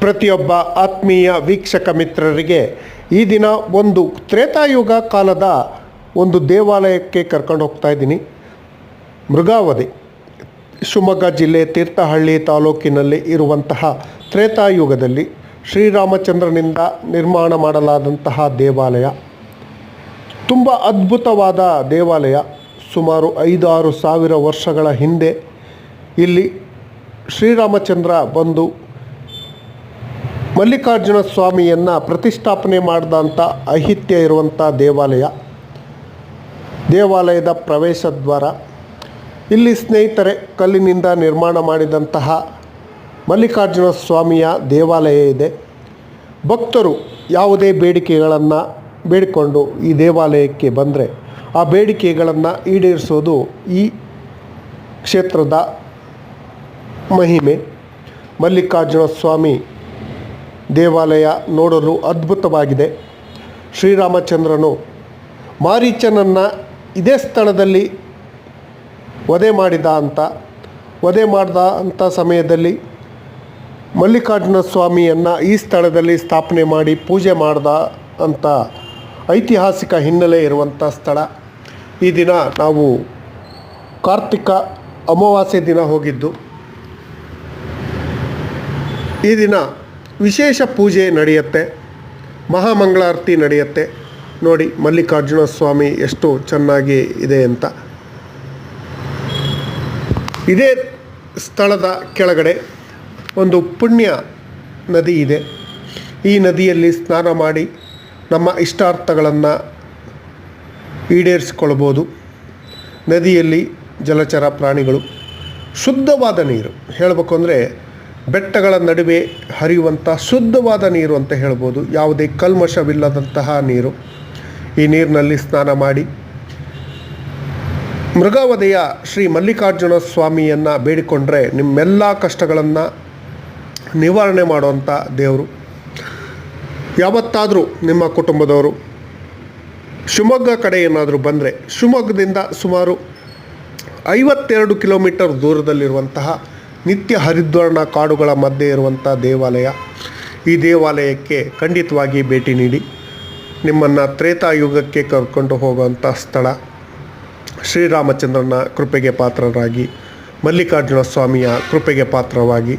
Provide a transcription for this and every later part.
ಪ್ರತಿಯೊಬ್ಬ ಆತ್ಮೀಯ ವೀಕ್ಷಕ ಮಿತ್ರರಿಗೆ ಈ ದಿನ ಒಂದು ತ್ರೇತಾಯುಗ ಕಾಲದ ಒಂದು ದೇವಾಲಯಕ್ಕೆ ಕರ್ಕೊಂಡು ಹೋಗ್ತಾ ಇದ್ದೀನಿ. ಮೃಗಾವತಿ, ಶಿವಮೊಗ್ಗ ಜಿಲ್ಲೆ ತೀರ್ಥಹಳ್ಳಿ ತಾಲೂಕಿನಲ್ಲಿ ಇರುವಂತಹ ತ್ರೇತಾಯುಗದಲ್ಲಿ ಶ್ರೀರಾಮಚಂದ್ರನಿಂದ ನಿರ್ಮಾಣ ಮಾಡಲಾದಂತಹ ದೇವಾಲಯ. ತುಂಬ ಅದ್ಭುತವಾದ ದೇವಾಲಯ. ಸುಮಾರು 5-6 ಸಾವಿರ ವರ್ಷಗಳ ಹಿಂದೆ ಇಲ್ಲಿ ಶ್ರೀರಾಮಚಂದ್ರ ಬಂದು ಮಲ್ಲಿಕಾರ್ಜುನ ಸ್ವಾಮಿಯನ್ನು ಪ್ರತಿಷ್ಠಾಪನೆ ಮಾಡಿದಂಥ ಐಹಿತ್ಯ ಇರುವಂಥ ದೇವಾಲಯ. ದೇವಾಲಯದ ಪ್ರವೇಶ ದ್ವಾರ. ಇಲ್ಲಿ ಸ್ನೇಹಿತರೆ, ಕಲ್ಲಿನಿಂದ ನಿರ್ಮಾಣ ಮಾಡಿದಂತಹ ಮಲ್ಲಿಕಾರ್ಜುನ ಸ್ವಾಮಿಯ ದೇವಾಲಯ ಇದೆ. ಭಕ್ತರು ಯಾವುದೇ ಬೇಡಿಕೆಗಳನ್ನು ಬೇಡಿಕೊಂಡು ಈ ದೇವಾಲಯಕ್ಕೆ ಬಂದರೆ ಆ ಬೇಡಿಕೆಗಳನ್ನು ಈಡೇರಿಸೋದು ಈ ಕ್ಷೇತ್ರದ ಮಹಿಮೆ. ಮಲ್ಲಿಕಾರ್ಜುನ ಸ್ವಾಮಿ ದೇವಾಲಯ ನೋಡಲು ಅದ್ಭುತವಾಗಿದೆ. ಶ್ರೀರಾಮಚಂದ್ರನು ಮಾರೀಚನನ್ನು ಇದೇ ಸ್ಥಳದಲ್ಲಿ ವಧೆ ಮಾಡಿದ ಅಂಥ ಸಮಯದಲ್ಲಿ ಮಲ್ಲಿಕಾರ್ಜುನ ಸ್ವಾಮಿಯನ್ನು ಈ ಸ್ಥಳದಲ್ಲಿ ಸ್ಥಾಪನೆ ಮಾಡಿ ಪೂಜೆ ಮಾಡಿದ ಅಂಥ ಐತಿಹಾಸಿಕ ಹಿನ್ನೆಲೆ ಇರುವಂಥ ಸ್ಥಳ. ಈ ದಿನ ನಾವು ಕಾರ್ತಿಕ ಅಮಾವಾಸ್ಯೆ ದಿನ ಹೋಗಿದ್ದು. ಈ ದಿನ ವಿಶೇಷ ಪೂಜೆ ನಡೆಯುತ್ತೆ, ಮಹಾಮಂಗಳಾರತಿ ನಡೆಯುತ್ತೆ. ನೋಡಿ ಮಲ್ಲಿಕಾರ್ಜುನ ಸ್ವಾಮಿ ಎಷ್ಟು ಚೆನ್ನಾಗಿ ಇದೆ ಅಂತ. ಇದೇ ಸ್ಥಳದ ಕೆಳಗಡೆ ಒಂದು ಪುಣ್ಯ ನದಿ ಇದೆ. ಈ ನದಿಯಲ್ಲಿ ಸ್ನಾನ ಮಾಡಿ ನಮ್ಮ ಇಷ್ಟಾರ್ಥಗಳನ್ನು ಈಡೇರಿಸಿಕೊಳ್ಬೋದು. ನದಿಯಲ್ಲಿ ಜಲಚರ ಪ್ರಾಣಿಗಳು, ಶುದ್ಧವಾದ ನೀರು. ಹೇಳಬೇಕು ಅಂದರೆ ಬೆಟ್ಟಗಳ ನಡುವೆ ಹರಿಯುವಂಥ ಶುದ್ಧವಾದ ನೀರು ಅಂತ ಹೇಳ್ಬೋದು. ಯಾವುದೇ ಕಲ್ಮಶವಿಲ್ಲದಂತಹ ನೀರು. ಈ ನೀರಿನಲ್ಲಿ ಸ್ನಾನ ಮಾಡಿ ಮೃಗಾವತಿಯ ಶ್ರೀ ಮಲ್ಲಿಕಾರ್ಜುನ ಸ್ವಾಮಿಯನ್ನು ಬೇಡಿಕೊಂಡ್ರೆ ನಿಮ್ಮೆಲ್ಲ ಕಷ್ಟಗಳನ್ನು ನಿವಾರಣೆ ಮಾಡುವಂಥ ದೇವರು. ಯಾವತ್ತಾದರೂ ನಿಮ್ಮ ಕುಟುಂಬದವರು ಶಿವಮೊಗ್ಗ ಕಡೆ ಏನಾದರೂ ಬಂದರೆ, ಶಿವಮೊಗ್ಗದಿಂದ ಸುಮಾರು 52 ಕಿಲೋಮೀಟರ್ ದೂರದಲ್ಲಿರುವಂತಹ ನಿತ್ಯ ಹರಿದ್ವರ್ಣ ಕಾಡುಗಳ ಮಧ್ಯೆ ಇರುವಂಥ ದೇವಾಲಯ. ಈ ದೇವಾಲಯಕ್ಕೆ ಖಂಡಿತವಾಗಿ ಭೇಟಿ ನೀಡಿ. ನಿಮ್ಮನ್ನು ತ್ರೇತಾಯುಗಕ್ಕೆ ಕರ್ಕೊಂಡು ಹೋಗುವಂಥ ಸ್ಥಳ. ಶ್ರೀರಾಮಚಂದ್ರನ ಕೃಪೆಗೆ ಪಾತ್ರರಾಗಿ, ಮಲ್ಲಿಕಾರ್ಜುನ ಸ್ವಾಮಿಯ ಕೃಪೆಗೆ ಪಾತ್ರವಾಗಿ.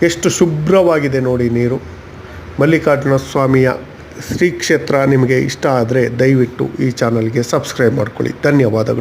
ಎಷ್ಟು ಶುಭ್ರವಾಗಿದೆ ನೋಡಿ ನೀರು. ಮಲ್ಲಿಕಾರ್ಜುನ ಸ್ವಾಮಿಯ ಶ್ರೀ ಕ್ಷೇತ್ರ ನಿಮಗೆ ಇಷ್ಟ ಆದರೆ ದಯವಿಟ್ಟು ಈ ಚಾನಲ್ಗೆ ಸಬ್ಸ್ಕ್ರೈಬ್ ಮಾಡ್ಕೊಳ್ಳಿ. ಧನ್ಯವಾದಗಳು.